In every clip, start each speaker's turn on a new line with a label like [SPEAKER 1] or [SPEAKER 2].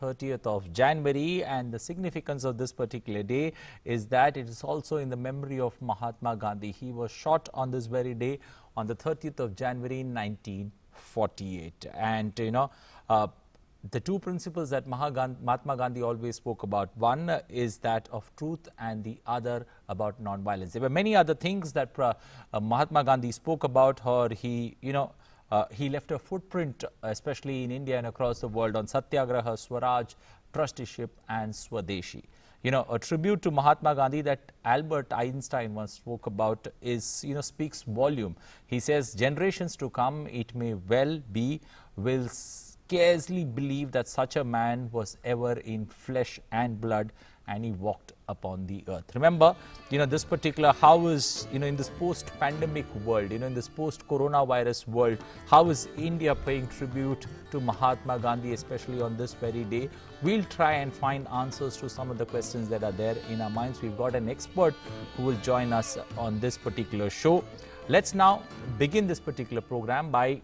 [SPEAKER 1] 30th of January, and the significance of this particular day is that it is also in the memory of Mahatma Gandhi. He was shot on this very day on the 30th of January 1948. And the two principles that Mahatma Gandhi always spoke about, one is that of truth and the other about non-violence. There were many other things that Mahatma Gandhi spoke about, or he left a footprint, especially in India and across the world, on Satyagraha, Swaraj, trusteeship and Swadeshi. A tribute to Mahatma Gandhi that Albert Einstein once spoke about is, speaks volume. He says, generations to come, it may well be, will scarcely believe that such a man was ever in flesh and blood, and he walked upon the earth. Remember, this particular, how is, in this post-pandemic world, in this post-coronavirus world, how is India paying tribute to Mahatma Gandhi, especially on this very day? We'll try and find answers to some of the questions that are there in our minds. We've got an expert who will join us on this particular show. Let's now begin this particular program by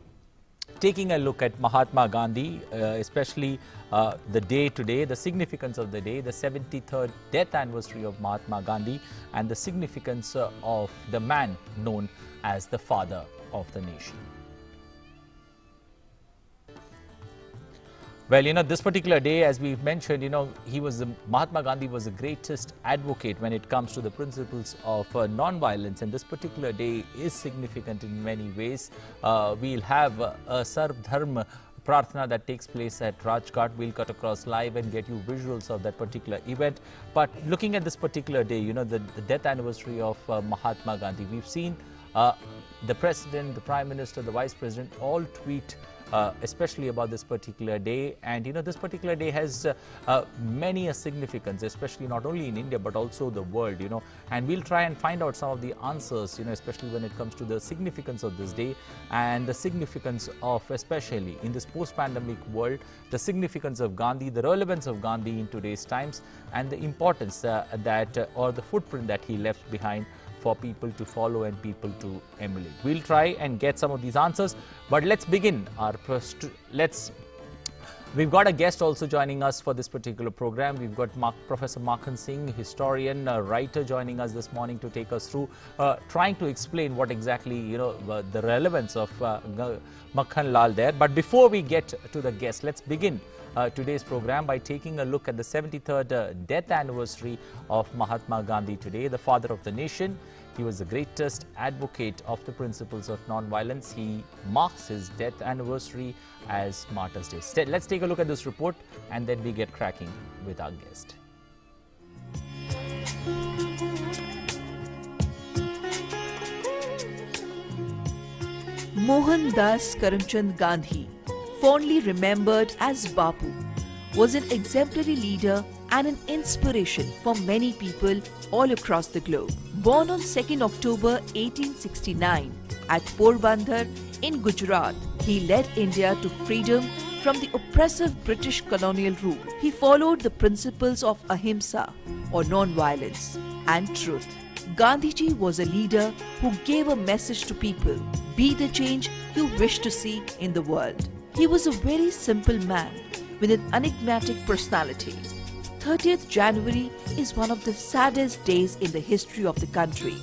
[SPEAKER 1] taking a look at Mahatma Gandhi, especially the day today, the significance of the day, the 73rd death anniversary of Mahatma Gandhi, and the significance of the man known as the father of the nation. Well, this particular day, as we've mentioned, Mahatma Gandhi was the greatest advocate when it comes to the principles of non-violence, and this particular day is significant in many ways. We'll have a Sarv Dharma Prarthana that takes place at Rajghat. We'll cut across live and get you visuals of that particular event. But looking at this particular day, the death anniversary of Mahatma Gandhi, we've seen the President, the Prime Minister, the Vice President all tweet especially about this particular day. And this particular day has many a significance, especially not only in India but also the world, and we'll try and find out some of the answers, especially when it comes to the significance of this day and the significance of, especially in this post-pandemic world, the significance of Gandhi, the relevance of Gandhi in today's times, and the importance or the footprint that he left behind for people to follow and people to emulate. We'll try and get some of these answers, but let's begin our We've got a guest also joining us for this particular program. We've got Professor Makhan Singh, historian, writer, joining us this morning to take us through, trying to explain what exactly, the relevance of Makhan Lal there. But before we get to the guest, let's begin today's program by taking a look at the 73rd death anniversary of Mahatma Gandhi today, the father of the nation. He was the greatest advocate of the principles of non-violence. He marks his death anniversary as Martyrs' Day. Let's take a look at this report and then we get cracking with our guest.
[SPEAKER 2] Mohandas Karamchand Gandhi, fondly remembered as Bapu, was an exemplary leader and an inspiration for many people all across the globe. Born on 2nd October 1869 at Porbandar in Gujarat, he led India to freedom from the oppressive British colonial rule. He followed the principles of ahimsa or non-violence and truth. Gandhiji was a leader who gave a message to people: be the change you wish to see in the world. He was a very simple man with an enigmatic personality. 30th January is one of the saddest days in the history of the country,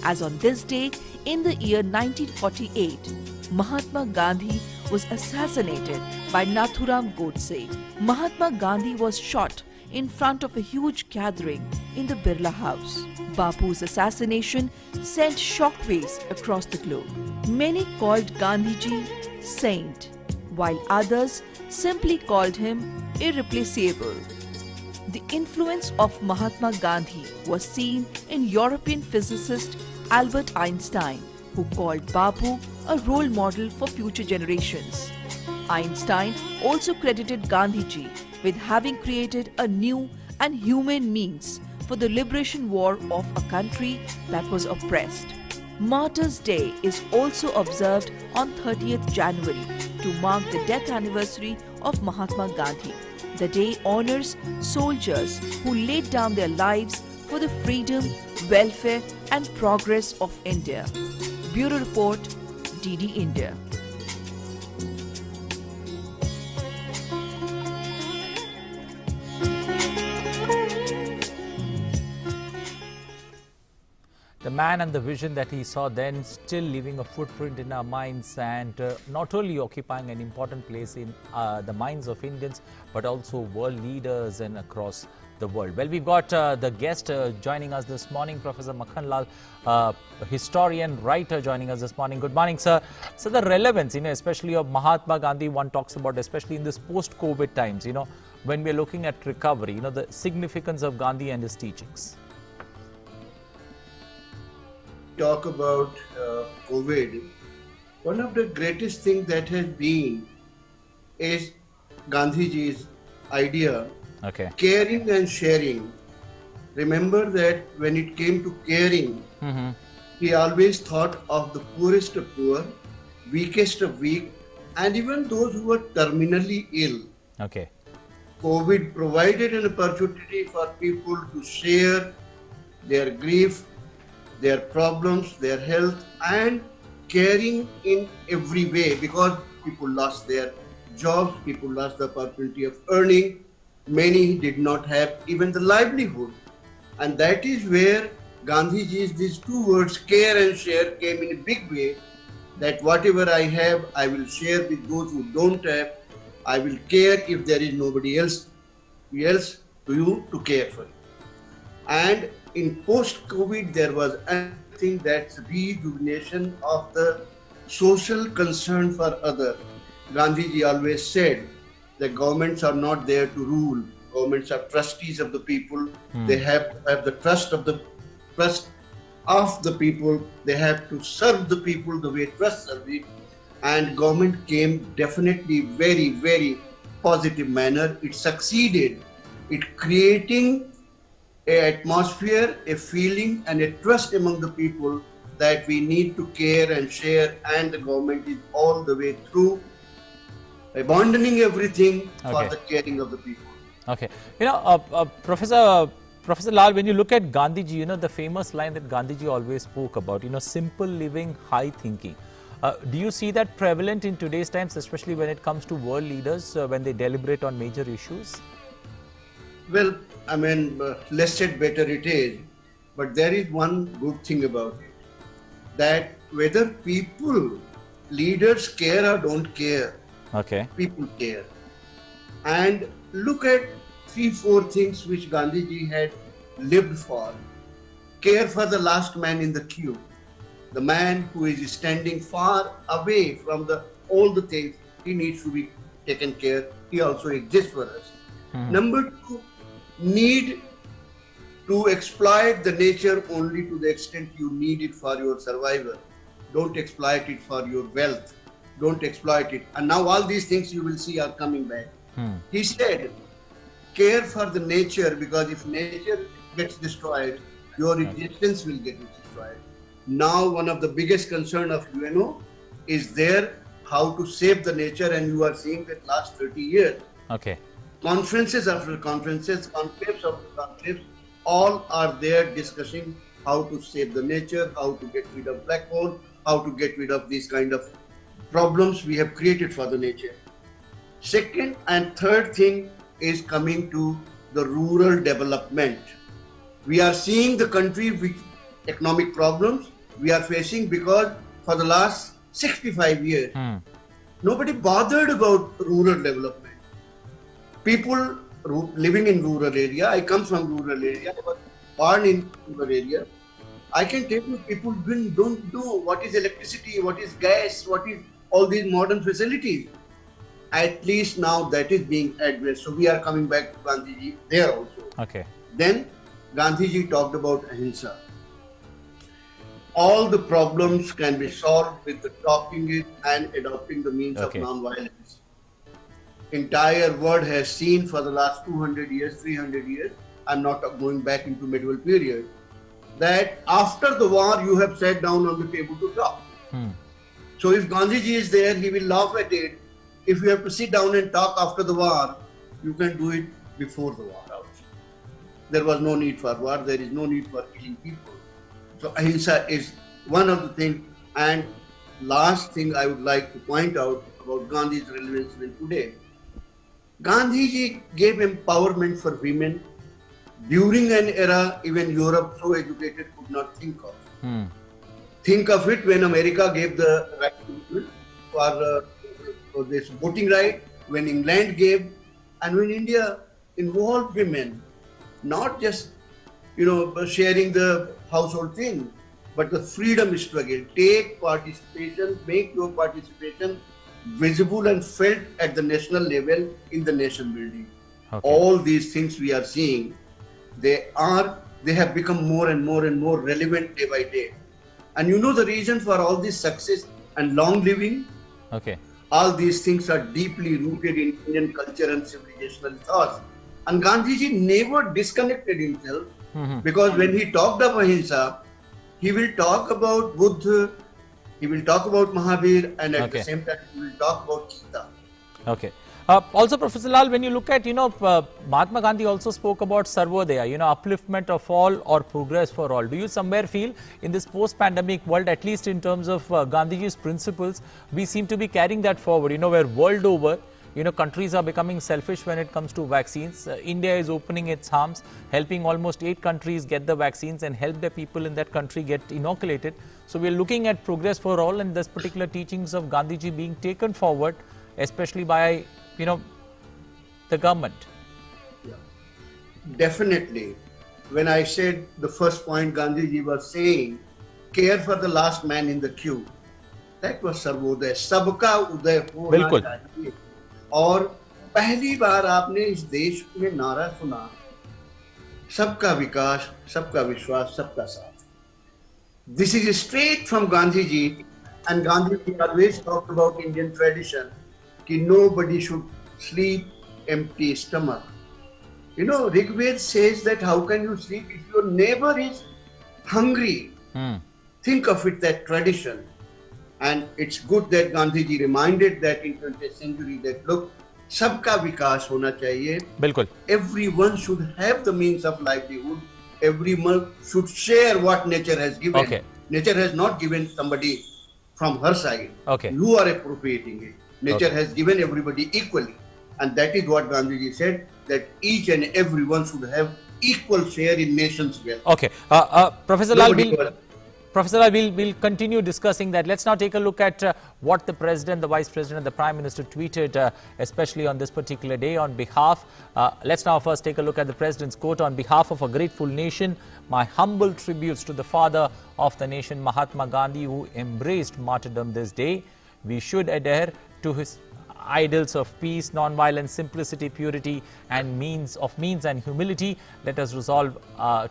[SPEAKER 2] as on this day in the year 1948, Mahatma Gandhi was assassinated by Nathuram Godse. Mahatma Gandhi was shot in front of a huge gathering in the Birla House. Bapu's assassination sent shockwaves across the globe. Many called Gandhiji saint, while others simply called him irreplaceable. The influence of Mahatma Gandhi was seen in European physicist Albert Einstein, who called Bapu a role model for future generations. Einstein also credited Gandhiji with having created a new and humane means for the liberation war of a country that was oppressed. Martyrs' Day is also observed on 30th January to mark the death anniversary of Mahatma Gandhi. The day honors soldiers who laid down their lives for the freedom, welfare and progress of India. Bureau Report, DD India.
[SPEAKER 1] the man and the vision that he saw then still leaving a footprint in our minds and not only occupying an important place in the minds of Indians, but also world leaders and across the world. Well, we've got the guest joining us this morning, Professor Makhan Lal, historian, writer joining us this morning. Good morning, sir. So the relevance, especially of Mahatma Gandhi, one talks about, especially in this post-COVID times, when we're looking at recovery, the significance of Gandhi and his teachings.
[SPEAKER 3] Talk about COVID, one of the greatest things that has been is Gandhiji's idea, caring and sharing. Remember that when it came to caring, he always thought of the poorest of poor, weakest of weak, and even those who were terminally ill. COVID provided an opportunity for people to share their grief, their problems, their health, and caring in every way, because people lost their jobs, people lost the opportunity of earning, many did not have even the livelihood. And that is where Gandhiji's these two words, care and share, came in a big way, that whatever I have, I will share with those who don't have. I will care if there is nobody else to you to care for you. And in post-COVID, there was a thing that's rejuvenation of the social concern for others. Gandhiji always said that governments are not there to rule. Governments are trustees of the people. They have to have the trust of the people. They have to serve the people the way trust serves. And government came definitely very, very positive manner. It succeeded in creating an atmosphere, a feeling and a trust among the people that we need to care and share, and the government is all the way through abandoning everything for the caring of the people.
[SPEAKER 1] Professor Lal, when you look at Gandhiji, the famous line that Gandhiji always spoke about, simple living, high thinking. Do you see that prevalent in today's times, especially when it comes to world leaders, when they deliberate on major issues?
[SPEAKER 3] Well, I mean, less said better it is, but there is one good thing about it, that whether people, leaders care or don't care, people care. And look at 3-4 things which Gandhiji had lived for. Care for the last man in the queue, the man who is standing far away from all the things, he needs to be taken care. He also exists for us. Number 2, need to exploit the nature only to the extent you need it for your survival. Don't exploit it for your wealth. Don't exploit it. And now all these things you will see are coming back. He said, care for the nature, because if nature gets destroyed, your existence will get destroyed. Now one of the biggest concern of UNO is there how to save the nature, and you are seeing that last 30 years. Conferences after conferences, conclaves after conclaves, all are there discussing how to save the nature, how to get rid of black hole, how to get rid of these kind of problems we have created for the nature. Second and third thing is coming to the rural development. We are seeing the country with economic problems we are facing because for the last 65 years, nobody bothered about rural development. People living in rural area, I come from rural area, I was born in rural area. I can tell you people don't know what is electricity, what is gas, what is all these modern facilities. At least now that is being addressed. So we are coming back to Gandhiji there also. Then Gandhiji talked about ahimsa. All the problems can be solved with the talking it and adopting the means of non-violence. Entire world has seen for the last 200 years, 300 years, I'm not going back into medieval period, that after the war you have sat down on the table to talk. So if Gandhiji is there, he will laugh at it. If you have to sit down and talk after the war, you can do it before the war also. There was no need for war, there is no need for killing people. So ahimsa is one of the things. And last thing I would like to point out about Gandhi's relevance in today. Gandhiji gave empowerment for women during an era even Europe so educated could not think of. Think of it when America gave the right for this voting right, when England gave, and when India involved women, not just sharing the household thing, but the freedom struggle. Take participation, make your participation visible and felt at the national level in the nation building.
[SPEAKER 1] Okay.
[SPEAKER 3] All these things we are seeing, they have become more and more and more relevant day by day. And the reason for all this success and long living?
[SPEAKER 1] Okay.
[SPEAKER 3] All these things are deeply rooted in Indian culture and civilizational thoughts. And Gandhiji never disconnected himself, because when he talked of Ahimsa, he will talk about Buddha, he will talk about Mahavir, and at the same time he will talk about Gita.
[SPEAKER 1] Okay. Also, Professor Lal, when you look at, Mahatma Gandhi also spoke about Sarvodaya, upliftment of all or progress for all. Do you somewhere feel in this post-pandemic world, at least in terms of Gandhiji's principles, we seem to be carrying that forward, where world over, countries are becoming selfish when it comes to vaccines. India is opening its arms, helping almost 8 countries get the vaccines and help the people in that country get inoculated. So we are looking at progress for all, and this particular teachings of Gandhiji being taken forward, especially by the government.
[SPEAKER 3] Yeah. Definitely. When I said the first point Gandhiji was saying, care for the last man in the queue, that was Sarvodaya. Sabka Uday hona chahiye. और पहली बार आपने इस देश में नारा सुना, सबका विकास, सबका विश्वास, सबका साथ. This is straight from Gandhiji, and Gandhiji always talked about Indian tradition. Nobody should sleep empty stomach. Rigved says that how can you sleep if your neighbor is hungry? Think of it, that tradition. And it's good that Gandhiji reminded that in 20th century that look, sabka vikas hona chahiye.
[SPEAKER 1] Bilkul.
[SPEAKER 3] Everyone should have the means of livelihood. Everyone should share what nature has given.
[SPEAKER 1] Okay.
[SPEAKER 3] Nature has not given somebody from her side.
[SPEAKER 1] Okay.
[SPEAKER 3] You are appropriating it. Nature has given everybody equally, and that is what Gandhiji said, that each and everyone should have equal share in nation's wealth.
[SPEAKER 1] Okay, Professor Lal, we'll continue discussing that. Let's now take a look at what the President, the Vice President and the Prime Minister tweeted, especially on this particular day on behalf. Let's now first take a look at the President's quote. On behalf of a grateful nation, my humble tributes to the father of the nation, Mahatma Gandhi, who embraced martyrdom this day. We should adhere to his ideals of peace, non-violence, simplicity, purity and means and humility. Let us resolve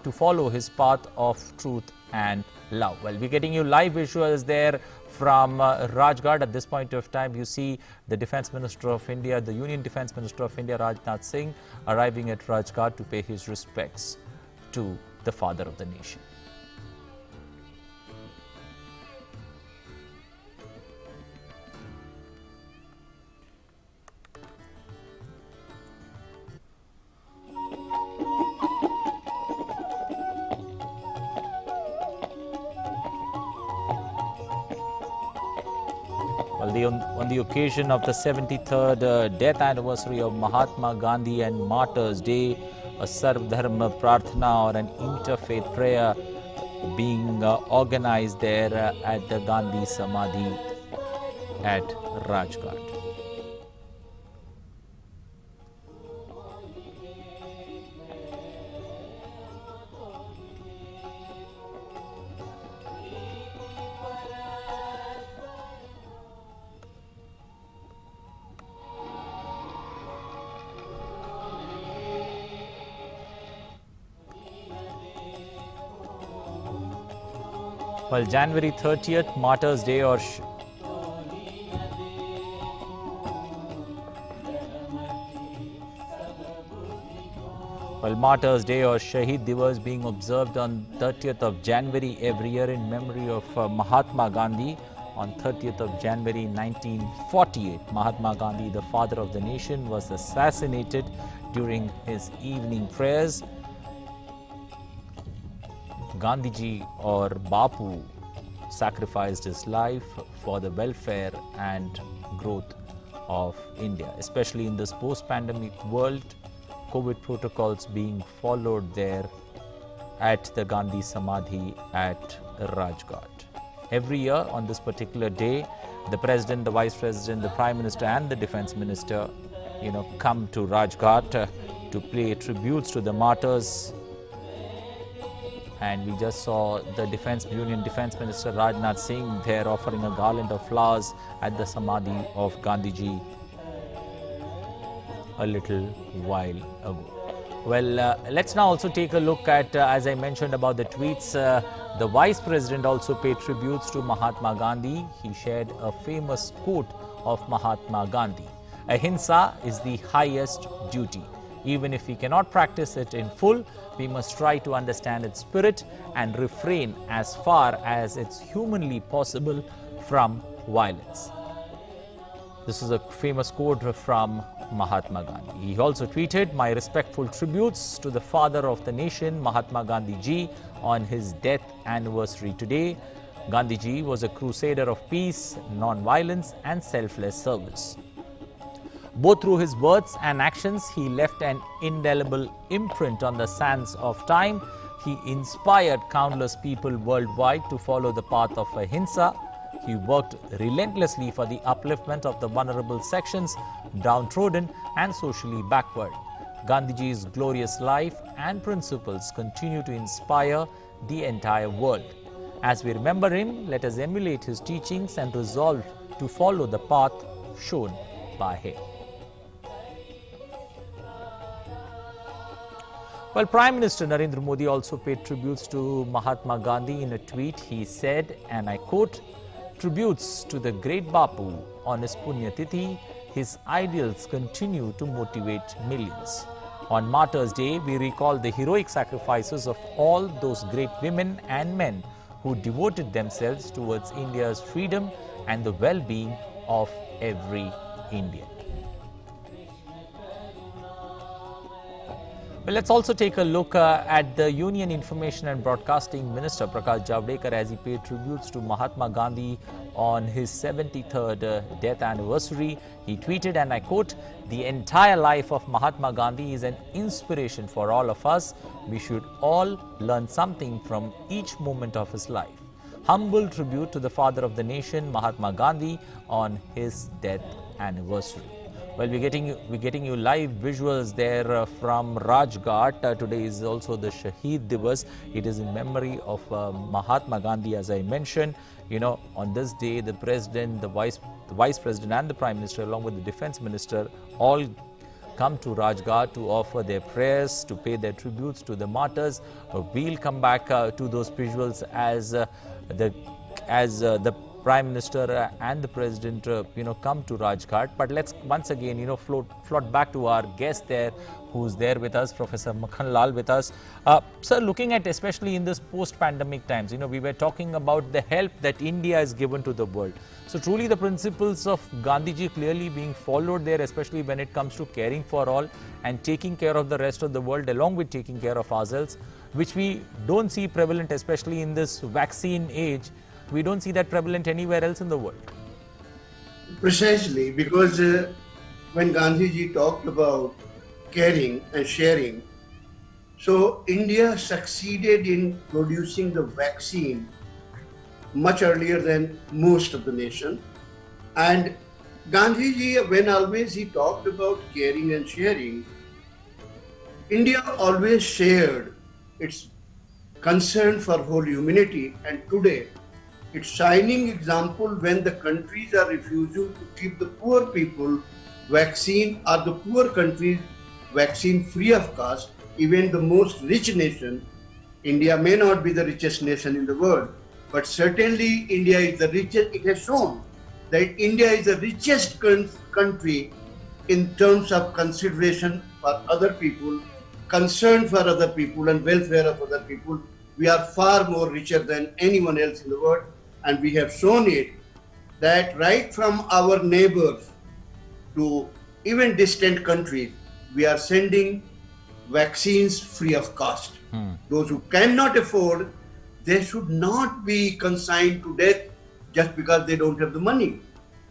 [SPEAKER 1] to follow his path of truth and love. Well, we're getting you live visuals there from Rajghat. At this point of time, you see the Defence Minister of India, the Union Defence Minister of India, Rajnath Singh, arriving at Rajghat to pay his respects to the father of the nation. On the occasion of the 73rd death anniversary of Mahatma Gandhi and Martyrs Day, a Sarv Dharma Prarthana or an interfaith prayer being organized there at the Gandhi Samadhi at Rajghat. Well, January 30th, Martyrs Day or Martyrs Day or Shahid Divas being observed on 30th of January every year in memory of Mahatma Gandhi. On 30th of January 1948, Mahatma Gandhi, the father of the nation, was assassinated during his evening prayers. Gandhiji or Bapu sacrificed his life for the welfare and growth of India, especially in this post-pandemic world, COVID protocols being followed there at the Gandhi Samadhi at Rajghat. Every year on this particular day, the President, the Vice President, the Prime Minister and the Defence Minister, come to Rajghat to pay tributes to the martyrs. And we just saw the Union Defence Minister Rajnath Singh there offering a garland of flowers at the Samadhi of Gandhiji a little while ago. Well, let's now also take a look at, as I mentioned about the tweets, the Vice President also paid tributes to Mahatma Gandhi. He shared a famous quote of Mahatma Gandhi: "Ahimsa is the highest duty. Even if we cannot practice it in full, we must try to understand its spirit and refrain as far as it's humanly possible from violence." This is a famous quote from Mahatma Gandhi. He also tweeted, "My respectful tributes to the father of the nation, Mahatma Gandhi ji, on his death anniversary today. Gandhi ji was a crusader of peace, non-violence and selfless service. Both through his words and actions, he left an indelible imprint on the sands of time. He inspired countless people worldwide to follow the path of ahimsa. He worked relentlessly for the upliftment of the vulnerable sections, downtrodden and socially backward. Gandhiji's glorious life and principles continue to inspire the entire world. As we remember him, let us emulate his teachings and resolve to follow the path shown by him." Well, Prime Minister Narendra Modi also paid tributes to Mahatma Gandhi. In a tweet, he said, and I quote, "Tributes to the great Bapu on his Punya Tithi. His ideals continue to motivate millions. On Martyrs' Day, we recall the heroic sacrifices of all those great women and men who devoted themselves towards India's freedom and the well-being of every Indian." Well, let's also take a look at the Union Information and Broadcasting Minister Prakash Javadekar as he paid tributes to Mahatma Gandhi on his 73rd death anniversary. He tweeted, and I quote, "The entire life of Mahatma Gandhi is an inspiration for all of us. We should all learn something from each moment of his life. Humble tribute to the father of the nation, Mahatma Gandhi, on his death anniversary." Well, we're getting you live visuals there from Rajghat. Today is also the Shaheed Divas. It is in memory of Mahatma Gandhi, as I mentioned. On this day, the President, the Vice President and the Prime Minister, along with the Defence Minister, all come to Rajghat to offer their prayers, to pay their tributes to the martyrs. We'll come back to those visuals as the Prime Minister and the President, come to Rajghat. But let's once again, float back to our guest there, who's there with us, Professor Makhan Lal with us. Sir, looking at especially in this post-pandemic times, we were talking about the help that India has given to the world. So truly the principles of Gandhiji clearly being followed there, especially when it comes to caring for all and taking care of the rest of the world along with taking care of ourselves, which we don't see prevalent, especially in this vaccine age. We don't see that prevalent anywhere else in the world.
[SPEAKER 3] Precisely, because when Gandhiji talked about caring and sharing, so India succeeded in producing the vaccine much earlier than most of the nation. And Gandhiji, when always he talked about caring and sharing, India always shared its concern for whole humanity. And today, it's shining example when the countries are refusing to keep the poor people vaccine, or the poor countries vaccine free of cost. Even the most rich nation, India may not be the richest nation in the world, but certainly India is the richest. It has shown that India is the richest country in terms of consideration for other people, concern for other people and welfare of other people. We are far more richer than anyone else in the world. And we have shown it that right from our neighbors to even distant countries, we are sending vaccines free of cost. Those who cannot afford, they should not be consigned to death just because they don't have the money.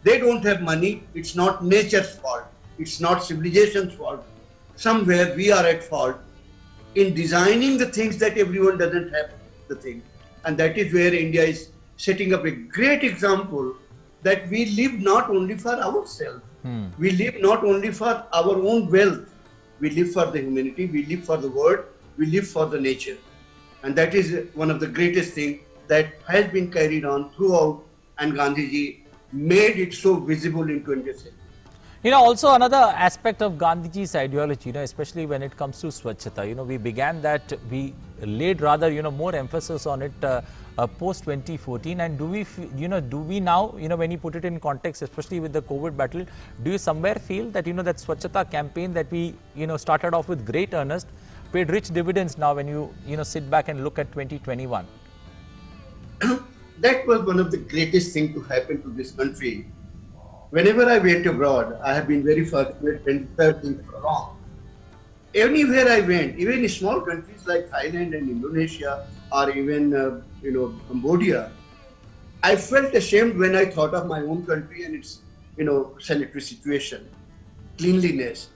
[SPEAKER 3] They don't have money. It's not nature's fault. It's not civilization's fault. Somewhere we are at fault in designing the things that everyone doesn't have the thing. And that is where India is setting up a great example that we live not only for ourselves, we live not only for our own wealth, we live for the humanity, we live for the world, we live for the nature. And that is one of the greatest things that has been carried on throughout, and Gandhiji made it so visible in 20th century.
[SPEAKER 1] You know, also another aspect of Gandhiji's ideology, you know, especially when it comes to Swachhata, you know, we began that, we laid rather, you know, more emphasis on it post 2014. And do we, do we now, you know, when you put it in context, especially with the COVID battle, do you somewhere feel that, you know, that Swachhata campaign that we, you know, started off with great earnest, paid rich dividends now when you sit back and look at 2021?
[SPEAKER 3] That was one of the greatest things to happen to this country. Whenever I went abroad, I have been very fortunate when things were wrong. Anywhere I went, even in small countries like Thailand and Indonesia, or even Cambodia, I felt ashamed when I thought of my own country and its sanitary situation, cleanliness.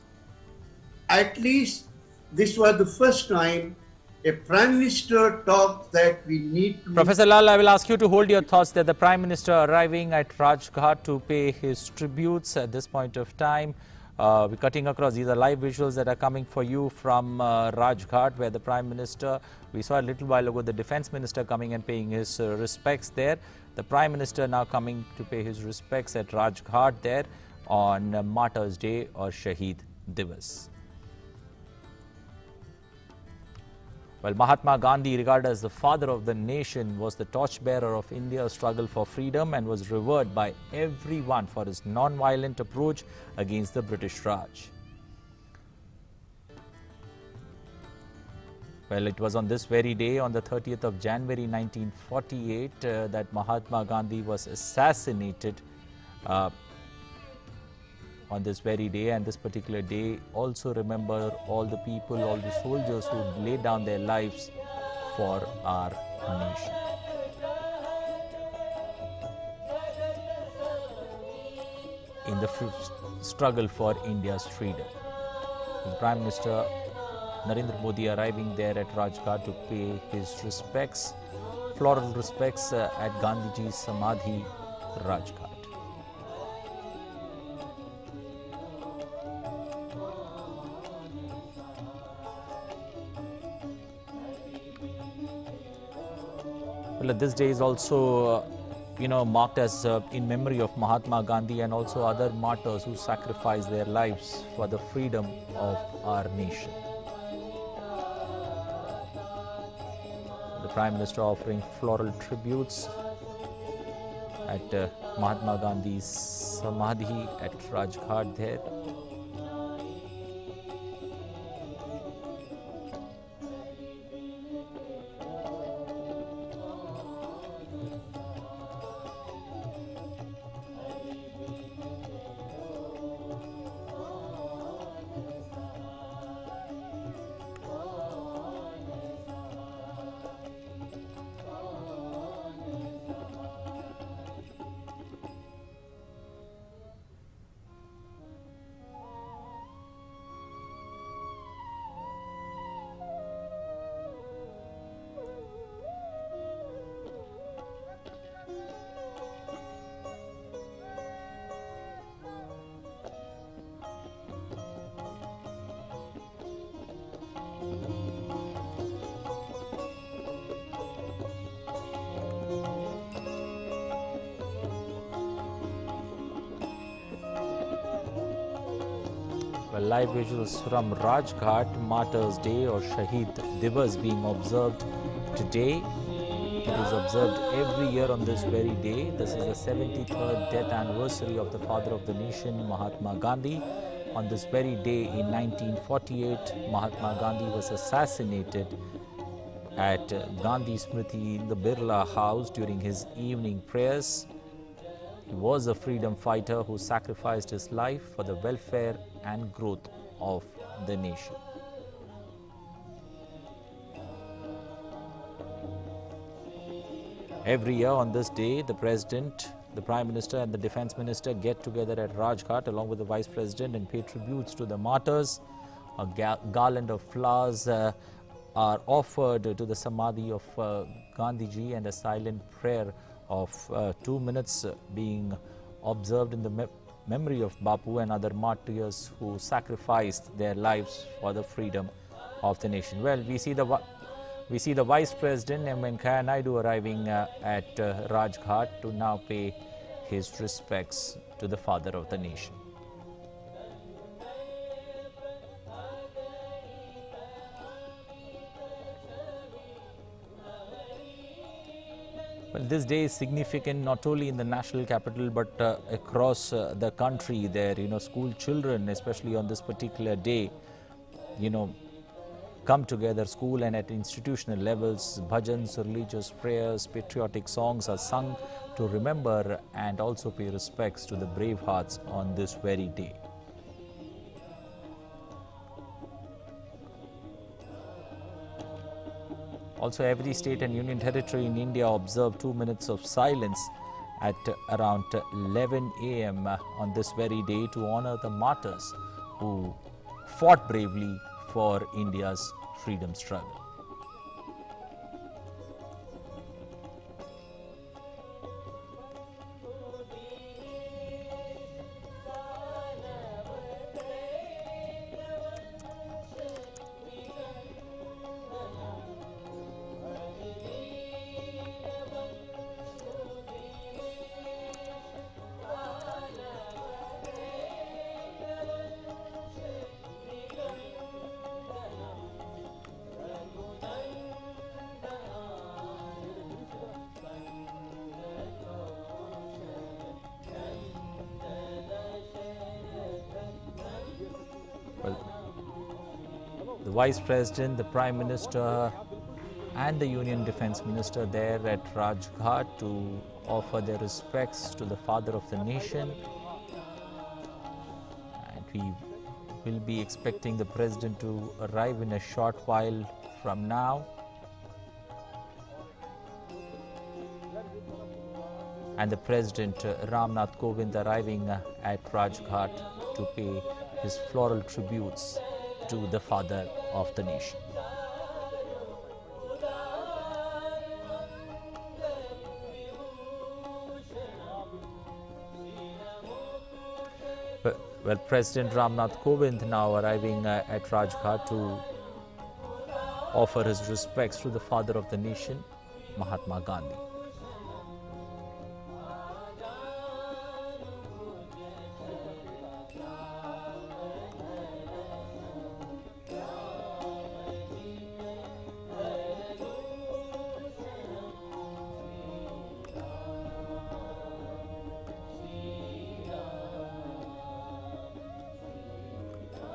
[SPEAKER 3] At least this was the first time a Prime Minister talked that we need to...
[SPEAKER 1] Professor Lal, I will ask you to hold your thoughts there. The Prime Minister arriving at Rajghat to pay his tributes at this point of time. We're cutting across. These are live visuals that are coming for you from Rajghat, where the Prime Minister, we saw a little while ago the Defence Minister coming and paying his respects there. The Prime Minister now coming to pay his respects at Rajghat there on Martyrs' Day or Shaheed Divas. Well, Mahatma Gandhi, regarded as the father of the nation, was the torchbearer of India's struggle for freedom and was revered by everyone for his non-violent approach against the British Raj. Well, it was on this very day, on the 30th of January 1948, that Mahatma Gandhi was assassinated. On this very day, and this particular day also remember all the people, all the soldiers who laid down their lives for our nation. In the struggle for India's freedom. The Prime Minister Narendra Modi arriving there at Rajghat to pay his respects, floral respects at Gandhiji's Samadhi, Rajghat. Well, this day is also, marked as in memory of Mahatma Gandhi and also other martyrs who sacrificed their lives for the freedom of our nation. The Prime Minister offering floral tributes at Mahatma Gandhi's Samadhi at Rajghat there. Well, live visuals from Rajghat, Martyrs' Day or Shaheed Divas being observed today. It is observed every year on this very day. This is the 73rd death anniversary of the father of the nation, Mahatma Gandhi. On this very day in 1948, Mahatma Gandhi was assassinated at Gandhi Smriti in the Birla House during his evening prayers. He was a freedom fighter who sacrificed his life for the welfare and growth of the nation. Every year on this day, the President, the Prime Minister and the Defence Minister get together at Rajghat along with the Vice President and pay tributes to the martyrs. A garland of flowers are offered to the Samadhi of Gandhiji, and a silent prayer of 2 minutes being observed in the memory of Bapu and other martyrs who sacrificed their lives for the freedom of the nation. Well, we see the Vice President M. Venkaiah Naidu arriving at Rajghat to now pay his respects to the father of the nation. Well, this day is significant not only in the national capital but across the country. There, school children, especially on this particular day, come together, school and at institutional levels. Bhajans, religious prayers, patriotic songs are sung to remember and also pay respects to the brave hearts on this very day. Also, every state and union territory in India observed 2 minutes of silence at around 11 a.m. on this very day to honor the martyrs who fought bravely for India's freedom struggle. The Vice President, the Prime Minister and the Union Defence Minister there at Rajghat to offer their respects to the father of the nation. And we will be expecting the President to arrive in a short while from now. And the President Ramnath Kovind arriving at Rajghat to pay his floral tributes to the father of the nation. Well, President Ramnath Kovind now arriving at Rajghat to offer his respects to the father of the nation, Mahatma Gandhi.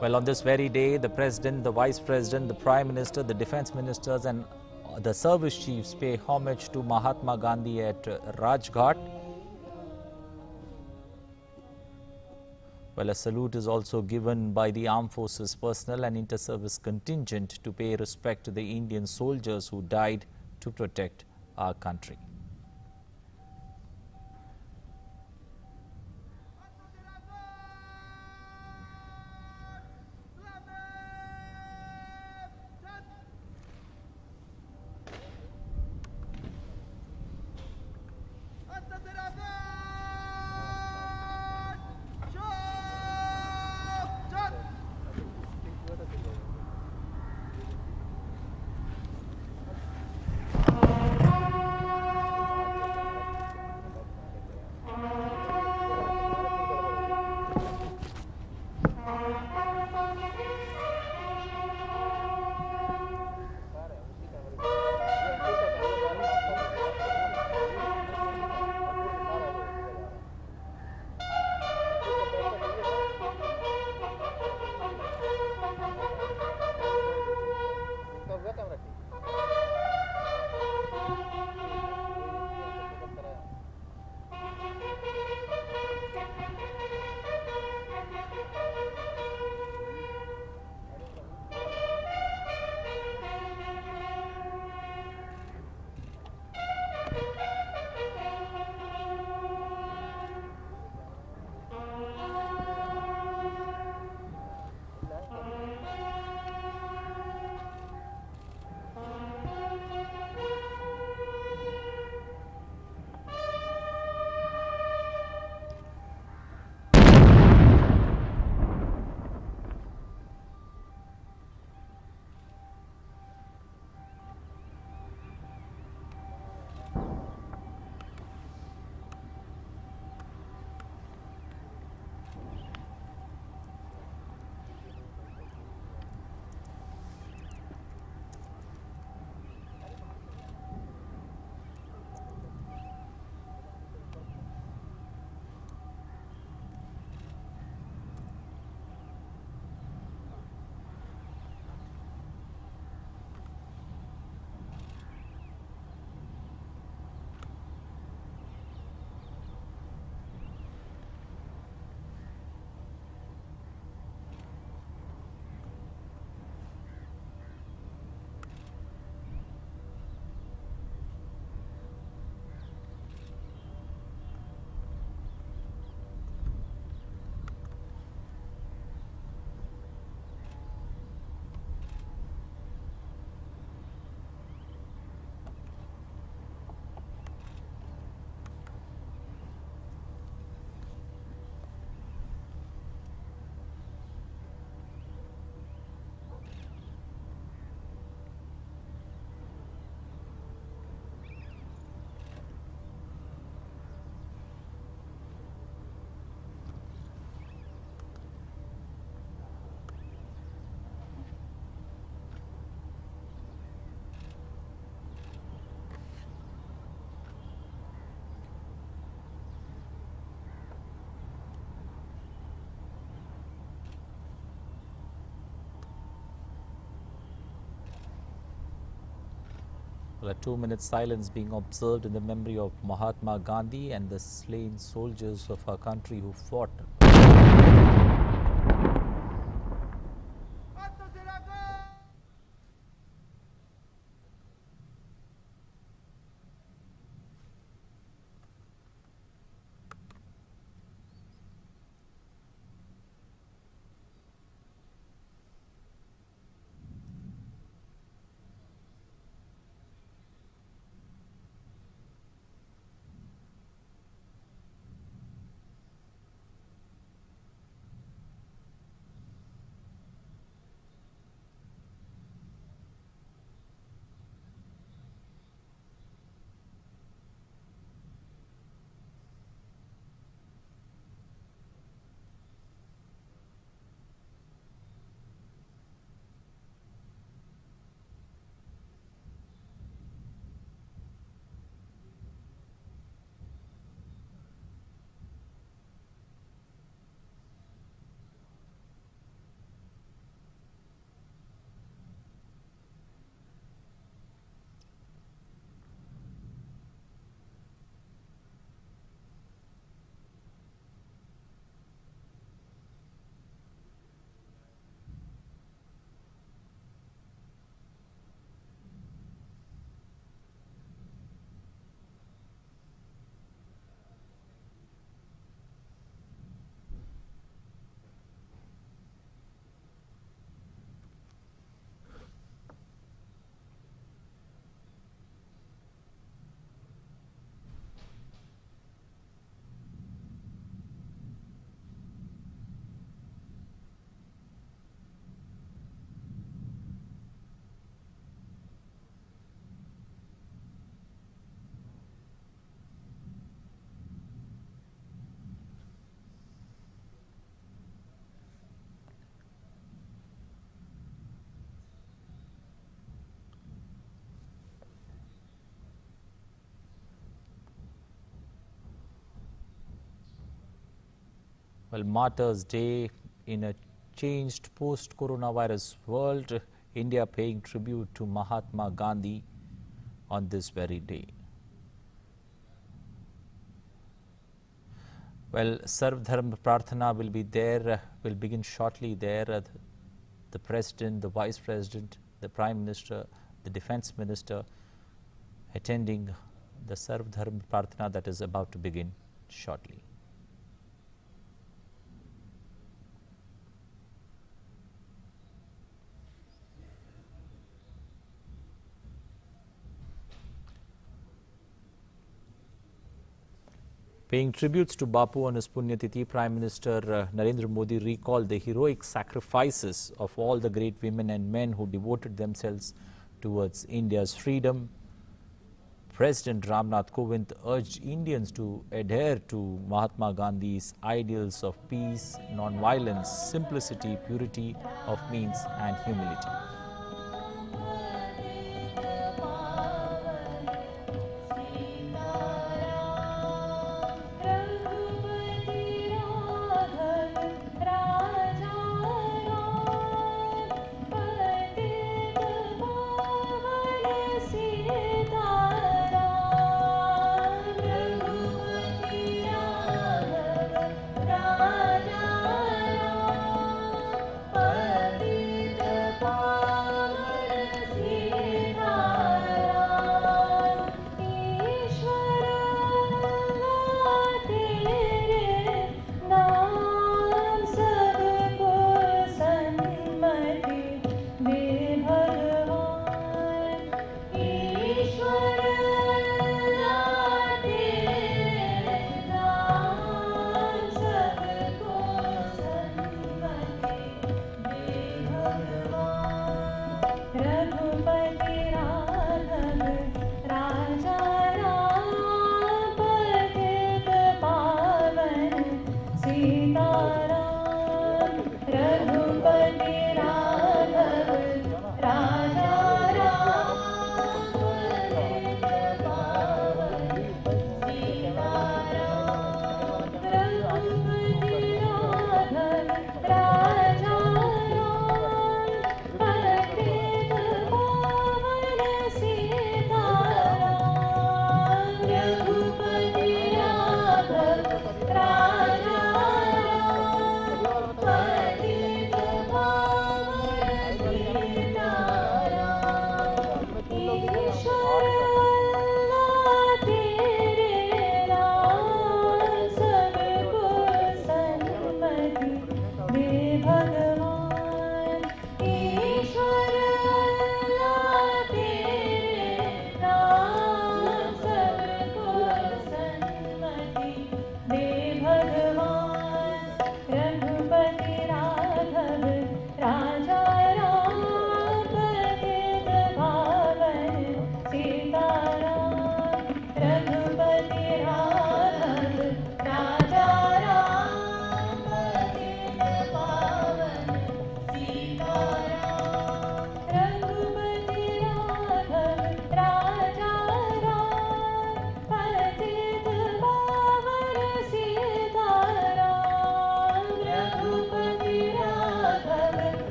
[SPEAKER 1] Well, on this very day, the President, the Vice President, the Prime Minister, the Defence Ministers and the Service Chiefs pay homage to Mahatma Gandhi at Rajghat. Well, a salute is also given by the Armed Forces personnel and inter-service contingent to pay respect to the Indian soldiers who died to protect our country. Well, a 2-minute silence being observed in the memory of Mahatma Gandhi and the slain soldiers of our country who fought. Well, Martyrs' Day in a changed post-coronavirus world, India paying tribute to Mahatma Gandhi on this very day. Well, Sarv Dharma Prarthana will be there, will begin shortly there. The President, the Vice President, the Prime Minister, the Defence Minister attending the Sarv Dharma Prarthana that is about to begin shortly. Paying tributes to Bapu on his Punyatithi, Prime Minister Narendra Modi recalled the heroic sacrifices of all the great women and men who devoted themselves towards India's freedom. President Ramnath Kovind urged Indians to adhere to Mahatma Gandhi's ideals of peace, non-violence, simplicity, purity of means and humility.
[SPEAKER 4] Raja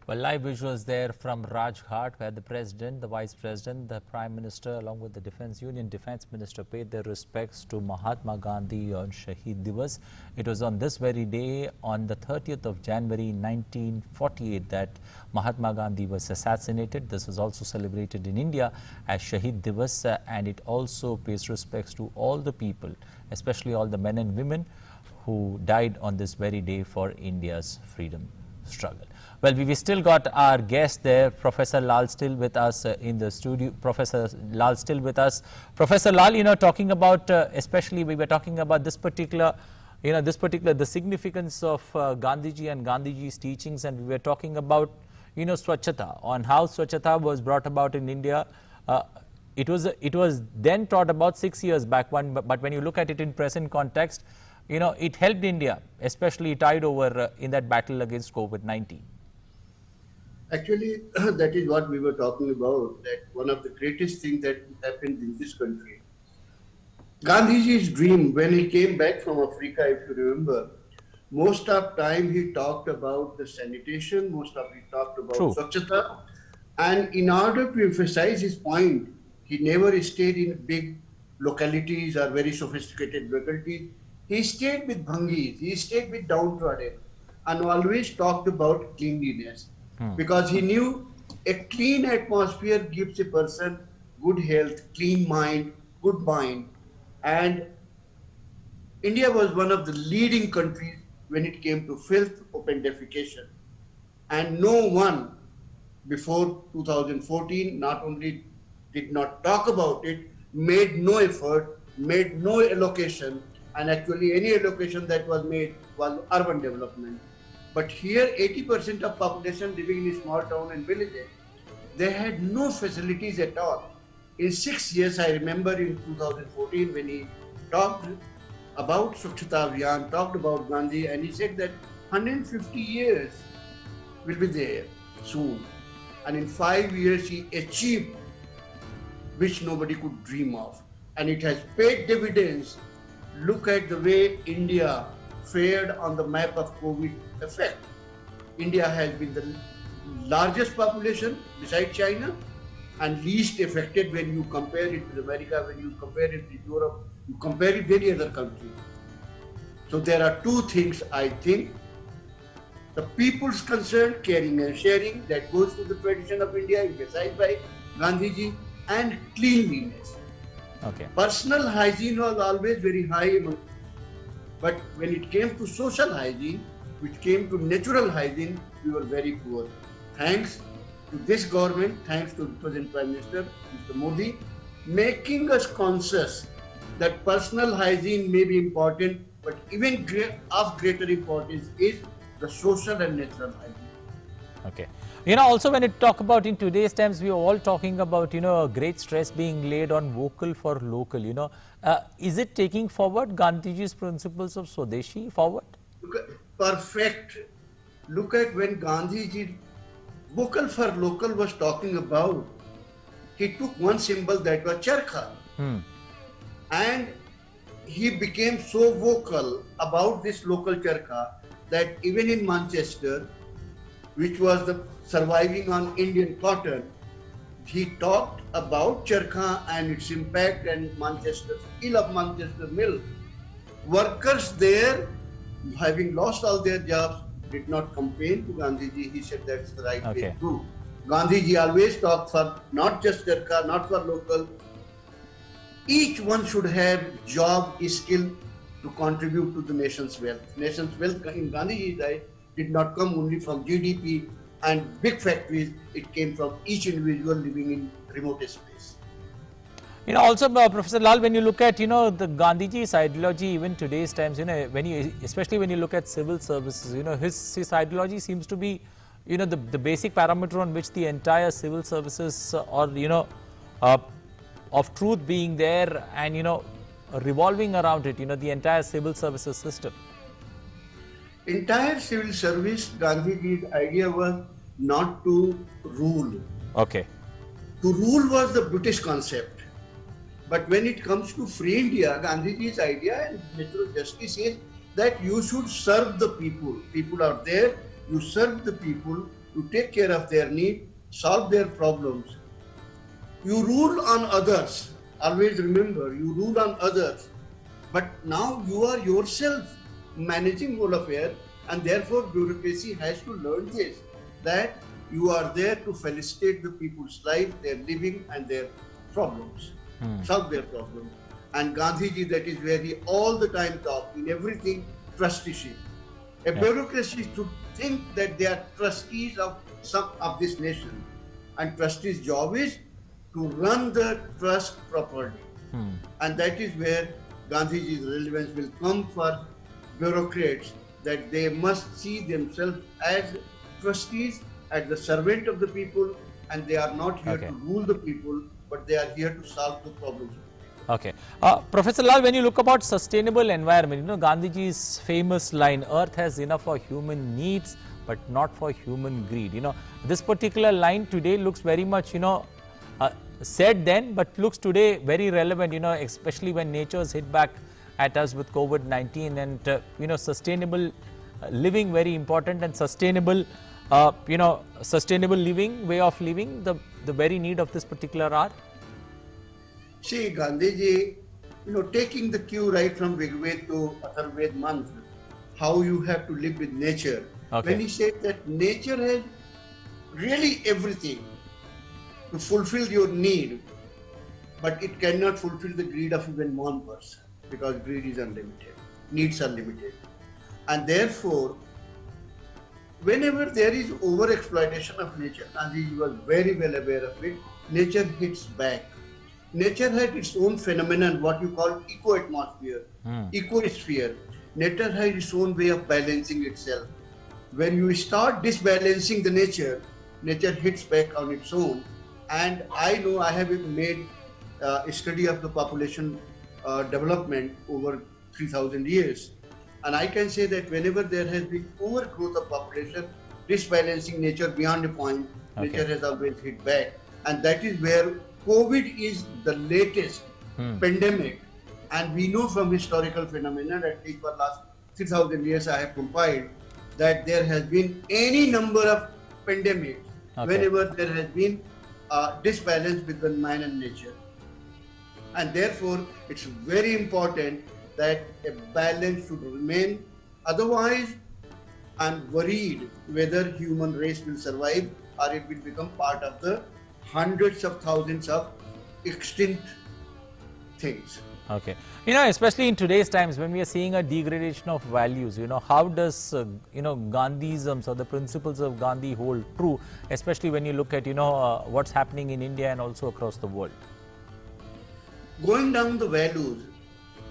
[SPEAKER 1] Well, live visuals there from Rajghat, where the President, the Vice President, the Prime Minister, along with the Union Defence Minister, paid their respects to Mahatma Gandhi on Shaheed Divas. It was on this very day, on the 30th of January 1948, that Mahatma Gandhi was assassinated. This was also celebrated in India as Shaheed Divas, and it also pays respects to all the people, especially all the men and women who died on this very day for India's freedom struggle. Well, we still got our guest there, Professor Lal, still with us in the studio. Professor Lal still with us. Professor Lal, talking about, especially we were talking about this particular, the significance of Gandhiji and Gandhiji's teachings, and we were talking about, Swachhata, on how Swachhata was brought about in India. It was then taught about 6 years back, but when you look at it in present context, it helped India, especially tide over in that battle against COVID-19.
[SPEAKER 3] Actually, that is what we were talking about, that one of the greatest things that happened in this country. Gandhiji's dream, when he came back from Africa, if you remember, most of time he talked about the sanitation, he talked about Swachhata, and in order to emphasize his point, he never stayed in big localities or very sophisticated localities. He stayed with Bhangis, he stayed with downtrodden, and always talked about cleanliness. Because he knew a clean atmosphere gives a person good health, clean mind, good mind. And India was one of the leading countries when it came to filth, open defecation. And no one before 2014 not only did not talk about it, made no effort, made no allocation, and actually any allocation that was made was urban development. But here 80% of population living in small town and villages, they had no facilities at all. In 6 years, I remember in 2014 when he talked about Swachhata Abhiyan, talked about Gandhi, and he said that 150 years will be there soon. And in 5 years, he achieved which nobody could dream of. And it has paid dividends. Look at the way India fared on the map of COVID effect. India has been the largest population beside China and least affected when you compare it with America, when you compare it with Europe, you compare it with any other country. So there are two things I think. The people's concern, caring and sharing, that goes to the tradition of India, emphasized by Gandhiji, and cleanliness.
[SPEAKER 1] Okay.
[SPEAKER 3] Personal hygiene was always very high, but when it came to social hygiene, which came to natural hygiene, we were very poor. Thanks to this government, thanks to the present Prime Minister, Mr. Modi, making us conscious that personal hygiene may be important, but even of greater importance is the social and natural hygiene.
[SPEAKER 1] Okay. Also when it talk about in today's times, we are all talking about, great stress being laid on vocal for local, is it taking forward Gandhiji's principles of Swadeshi forward?
[SPEAKER 3] Perfect. Look at when Gandhiji, vocal for local was talking about, he took one symbol that was charkha. And he became so vocal about this local charkha that even in Manchester, which was the surviving on Indian cotton, he talked about charkha and its impact and Manchester, skill of Manchester Mill. Workers there, having lost all their jobs, did not complain to Gandhiji. He said that's the right way to do. Gandhiji always talked for not just charkha, not for local. Each one should have job, skill to contribute to the nation's wealth. Nation's wealth in Gandhiji's eyes did not come only from GDP and big factories, it came from each individual living in remote space.
[SPEAKER 1] Also, Professor Lal, when you look at, the Gandhiji's ideology, even today's times, especially when you look at civil services, his ideology seems to be, the basic parameter on which the entire civil services or, of truth being there and, revolving around it, the entire civil services system.
[SPEAKER 3] Entire civil service, Gandhiji's idea was not to rule.
[SPEAKER 1] Okay.
[SPEAKER 3] To rule was the British concept. But when it comes to free India, Gandhiji's idea and natural justice is that you should serve the people. People are there, you serve the people you take care of their need, solve their problems. You rule on others. Always remember, you rule on others. But now you are yourself managing whole affair, and therefore bureaucracy has to learn this, that you are there to felicitate the people's life, their living and their problems, solve their problems. And Gandhiji, that is where he all the time talked in everything, trusteeship. A bureaucracy should think that they are trustees of some of this nation, and trustees' job is to run the trust properly. And that is where Gandhiji's relevance will come for bureaucrats, that they must see themselves as trustees, as the servant of the people, and they are not here to rule the people, but they are here to solve the problems.
[SPEAKER 1] Okay. Professor Lal, when you look about sustainable environment, Gandhiji's famous line, earth has enough for human needs, but not for human greed. This particular line today looks very much, said then, but looks today very relevant, especially when nature is hit back at us with COVID-19 and, sustainable living very important, and sustainable, sustainable living, way of living, the very need of this particular hour.
[SPEAKER 3] See, Gandhiji, taking the cue right from Rigved to Atharvaved mantra, how you have to live with nature. When he said that nature has really everything to fulfill your need, but it cannot fulfill the greed of even one person, because greed is unlimited, needs are limited. And therefore, whenever there is over-exploitation of nature, Gandhiji was very well aware of it, nature hits back. Nature had its own phenomenon, what you call eco-atmosphere, ecosphere. Nature has its own way of balancing itself. When you start disbalancing the nature, nature hits back on its own. And I know I have made a study of the population development over 3,000 years. And I can say that whenever there has been overgrowth of population, disbalancing nature beyond a point, nature has always hit back. And that is where COVID is the latest pandemic. And we know from historical phenomena, at least for last 3,000 years I have compiled, that there has been any number of pandemics whenever there has been disbalance between man and nature. And therefore, it's very important that a balance should remain. Otherwise, I'm worried whether human race will survive or it will become part of the hundreds of thousands of extinct things.
[SPEAKER 1] Okay. Especially in today's times when we are seeing a degradation of values, how does, Gandhism or the principles of Gandhi hold true, especially when you look at, what's happening in India and also across the world?
[SPEAKER 3] Going down the values,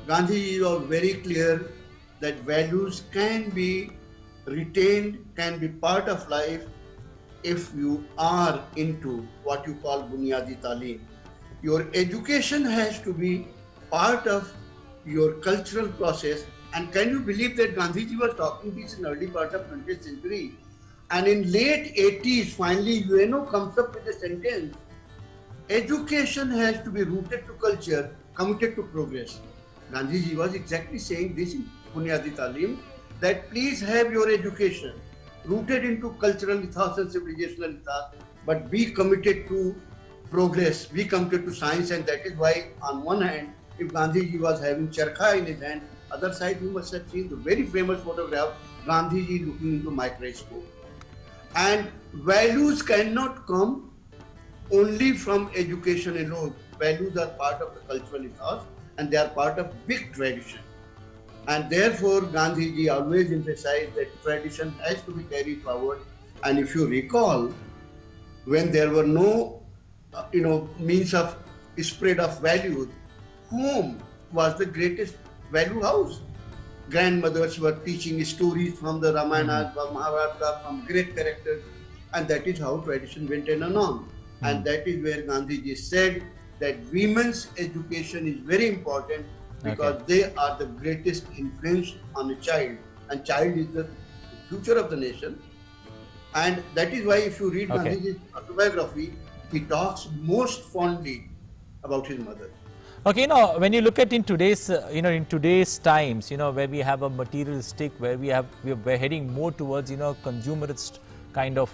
[SPEAKER 3] Gandhiji was very clear that values can be retained, can be part of life if you are into what you call Bunyadi Talim. Your education has to be part of your cultural process. And can you believe that Gandhiji was talking this in early part of 20th century, and in late 80s finally UNO comes up with a sentence, education has to be rooted to culture, committed to progress. Gandhiji was exactly saying this in Bunyadi Talim, that please have your education rooted into cultural ethos and civilizational ethos, but be committed to progress, be committed to science. And that is why on one hand, if Gandhiji was having charkha in his hand, other side you must have seen the very famous photograph, Gandhiji looking into microscope. And values cannot come only from education alone. Values are part of the cultural ethos and they are part of big tradition. And therefore Gandhiji always emphasized that tradition has to be carried forward. And if you recall, when there were no means of spread of values, home was the greatest value house. Grandmothers were teaching stories from the Ramayana, from Mahabharata, from great characters, and that is how tradition went on. And that is where Gandhiji said that women's education is very important because they are the greatest influence on a child, and child is the future of the nation. And that is why if you read Gandhiji's autobiography, he talks most fondly about his mother.
[SPEAKER 1] Okay, when you look at in today's, in today's times, where we have a materialistic, where we're heading more towards, consumerist kind of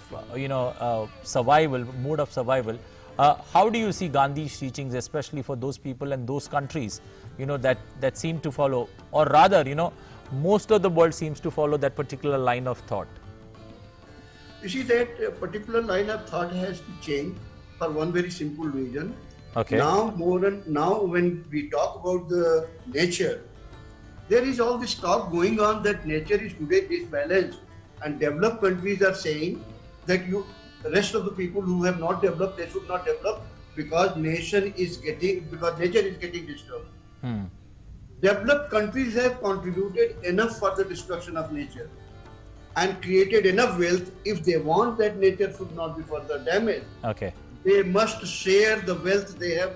[SPEAKER 1] survival, mood of survival. How do you see Gandhi's teachings, especially for those people and those countries, that seem to follow, or rather, most of the world seems to follow that particular line of thought?
[SPEAKER 3] You see, that particular line of thought has to change for one very simple reason.
[SPEAKER 1] Okay.
[SPEAKER 3] Now, when we talk about the nature, there is all this talk going on that nature is today disbalanced, and developed countries are saying that the rest of the people who have not developed, they should not develop because nature is getting disturbed. Developed countries have contributed enough for the destruction of nature and created enough wealth. If they want that nature should not be further damaged,
[SPEAKER 1] Okay.
[SPEAKER 3] they must share the wealth they have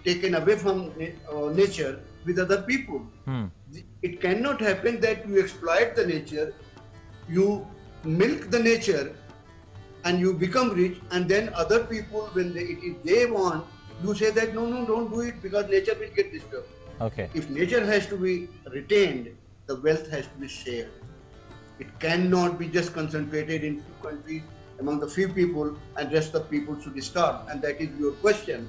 [SPEAKER 3] taken away from nature with other people. It cannot happen that you exploit the nature, you milk the nature, and you become rich, and then other people, when they want, you say that no, don't do it because nature will get disturbed.
[SPEAKER 1] Okay.
[SPEAKER 3] If nature has to be retained, the wealth has to be shared. It cannot be just concentrated in few countries among the few people, and rest of people should start. And that is your question,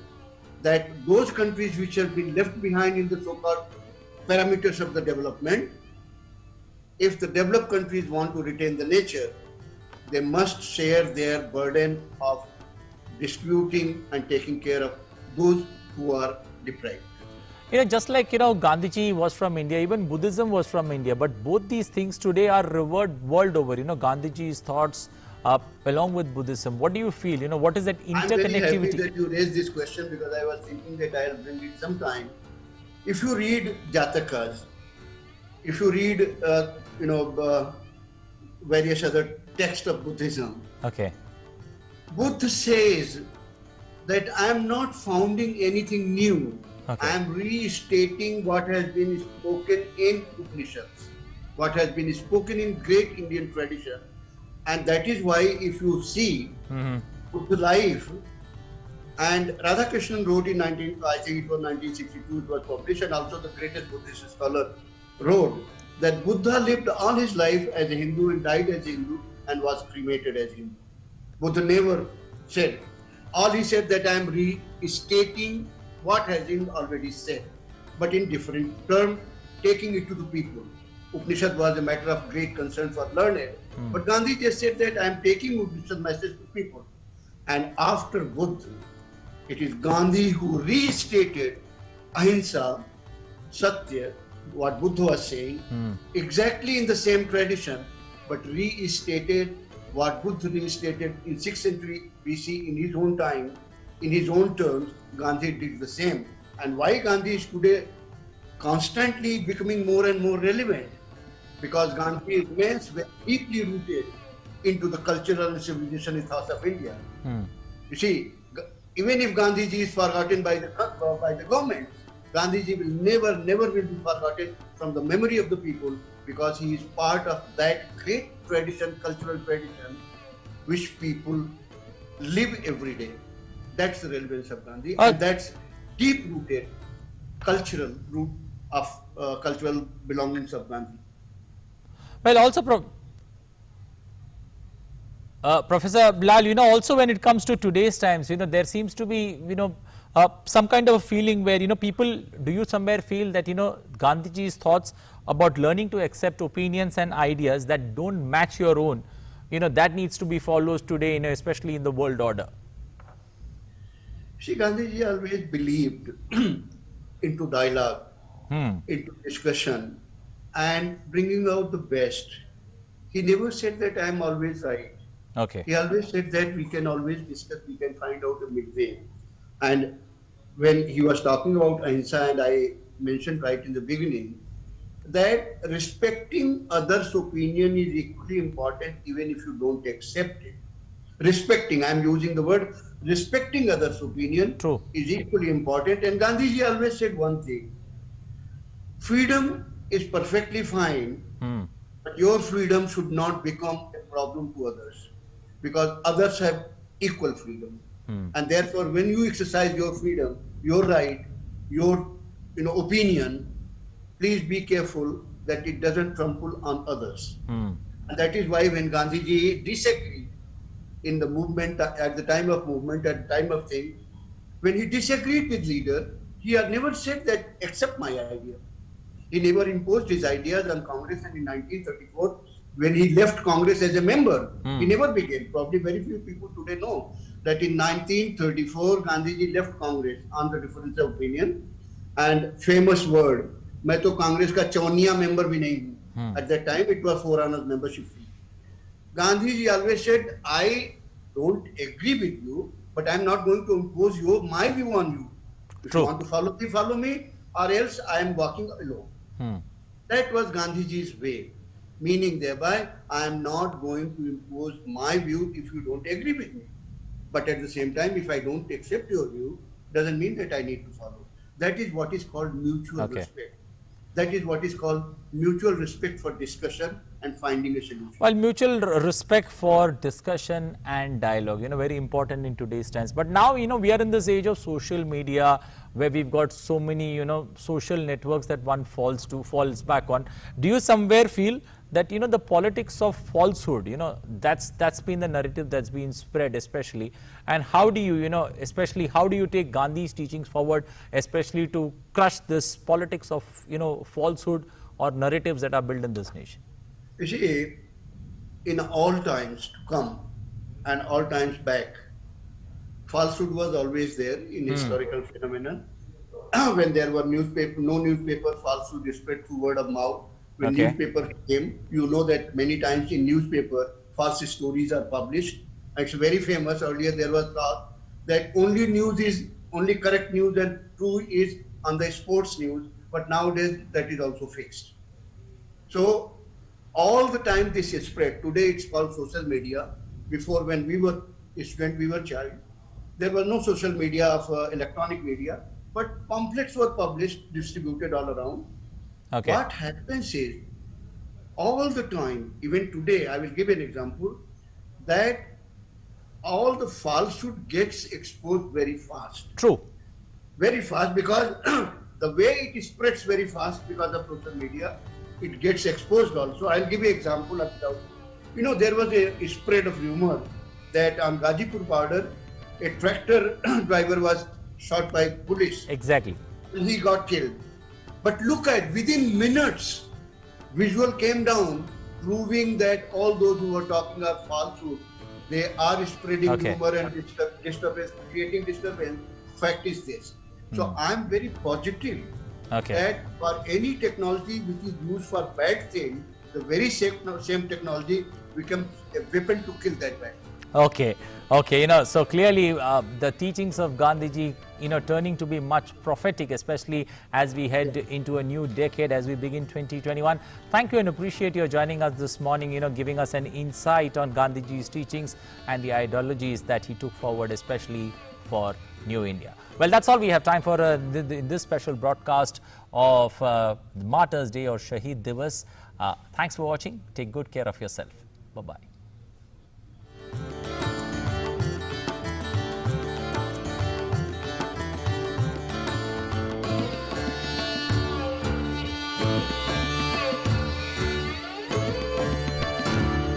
[SPEAKER 3] that those countries which have been left behind in the so-called parameters of the development, if the developed countries want to retain the nature, they must share their burden of distributing and taking care of those who are deprived.
[SPEAKER 1] Just like, Gandhiji was from India, even Buddhism was from India, but both these things today are revered world over. Gandhiji's thoughts along with Buddhism. What do you feel? What is that interconnectivity?
[SPEAKER 3] I'm very happy that you raised this question, because I was thinking that I'll bring it sometime. If you read Jatakas, if you read, various other texts of Buddhism,
[SPEAKER 1] Okay.
[SPEAKER 3] Buddha says that I am not founding anything new.
[SPEAKER 1] Okay.
[SPEAKER 3] I am restating what has been spoken in Upanishads, what has been spoken in great Indian tradition. And that is why, if you see Buddha's life, and Radhakrishnan wrote in 1962, it was published, and also the greatest Buddhist scholar wrote that Buddha lived all his life as a Hindu and died as a Hindu and was cremated as Hindu. Buddha never said. All he said that I am restating what has been already said, but in different terms, taking it to the people. Upanishad was a matter of great concern for learned, but Gandhi just said that I am taking Upanishad message to people. And after Buddha, it is Gandhi who restated Ahimsa, Satya, what Buddha was saying, exactly in the same tradition, but restated what Buddha restated in 6th century BC in his own time, in his own terms. Gandhi did the same. And why Gandhi is today constantly becoming more and more relevant? Because Gandhi remains very deeply rooted into the cultural and civilization ethos of India. You see, even if Gandhiji is forgotten by the government, Gandhiji will never will be forgotten from the memory of the people, because he is part of that great tradition, cultural tradition, which people live every day. That's the relevance of Gandhi, and that's deep-rooted cultural root of cultural belongings of Gandhi.
[SPEAKER 1] Well, also, Professor Bilal, also when it comes to today's times, there seems to be, some kind of a feeling where, people, do you somewhere feel that, Gandhiji's thoughts about learning to accept opinions and ideas that don't match your own, that needs to be followed today, especially in the world order?
[SPEAKER 3] See, Gandhiji always believed into dialogue, into discussion, and bringing out the best. He never said that I am always right.
[SPEAKER 1] Okay.
[SPEAKER 3] He always said that we can always discuss, we can find out a midway. And when he was talking about Ahimsa, and I mentioned right in the beginning, that respecting others' opinion is equally important even if you don't accept it. Respecting, I'm using the word, respecting others' opinion
[SPEAKER 1] True.
[SPEAKER 3] is equally important. And Gandhiji always said one thing: freedom is perfectly fine, but your freedom should not become a problem to others, because others have equal freedom. And therefore, when you exercise your freedom, your right, your opinion, please be careful that it doesn't trample on others. And that is why when Gandhiji disagreed in the movement, at the time of movement, at the time of thing, when he disagreed with leader, he had never said that accept my idea. He never imposed his ideas on Congress, and in 1934, when he left Congress as a member, he never became. Probably very few people today know that in 1934, Gandhiji left Congress on the difference of opinion, and famous word, मैं तो कांग्रेस का 54 member भी नहीं हूँ. At that time, it was 4 annus membership fee. Gandhiji always said, I don't agree with you, but I'm not going to impose my view on you. If you want to follow me, or else I am walking alone. That was Gandhiji's way, meaning thereby, I am not going to impose my view if you don't agree with me. But at the same time, if I don't accept your view, doesn't mean that I need to follow. That is what is called mutual respect. That is what is called mutual respect for discussion and finding a solution.
[SPEAKER 1] Well, mutual respect for discussion and dialogue, very important in today's times. But now, we are in this age of social media where we've got so many, social networks that one falls back on. Do you somewhere feel that, the politics of falsehood, that's been the narrative that's been spread especially? And how do you, especially how do you take Gandhi's teachings forward, especially to crush this politics of, falsehood or narratives that are built in this nation?
[SPEAKER 3] You see, in all times to come and all times back, falsehood was always there in historical phenomenon. When there were no newspaper, falsehood is spread through word of mouth. When newspaper came, you know that many times in newspaper, false stories are published. It's very famous. Earlier there was thought that only correct news and true is on the sports news, but nowadays that is also fixed. So all the time this is spread. Today it's called social media. Before, when we were student, we were child, there was no social media of electronic media, but pamphlets were published, distributed all around. What happens is, all the time, even today, I will give an example, that all the falsehood gets exposed very fast.
[SPEAKER 1] True.
[SPEAKER 3] Very fast, because the way it spreads very fast because of social media, it gets exposed also. I'll give you an example of that. There was a spread of rumor that on Gazipur border, a tractor driver was shot by police.
[SPEAKER 1] Exactly.
[SPEAKER 3] He got killed. But look at, within minutes, visual came down proving that all those who were talking are falsehood. They are spreading rumor and disturbance, creating disturbance. Fact is this. So I am very positive that for any technology which is used for bad thing, the very same technology becomes a weapon to kill that bad.
[SPEAKER 1] Okay, so clearly the teachings of Gandhiji, turning to be much prophetic, especially as we head into a new decade, as we begin 2021. Thank you and appreciate your joining us this morning, giving us an insight on Gandhiji's teachings and the ideologies that he took forward, especially for New India. Well, that's all we have time for in this special broadcast of Martyrs' Day or Shaheed Divas. Thanks for watching. Take good care of yourself. Bye-bye.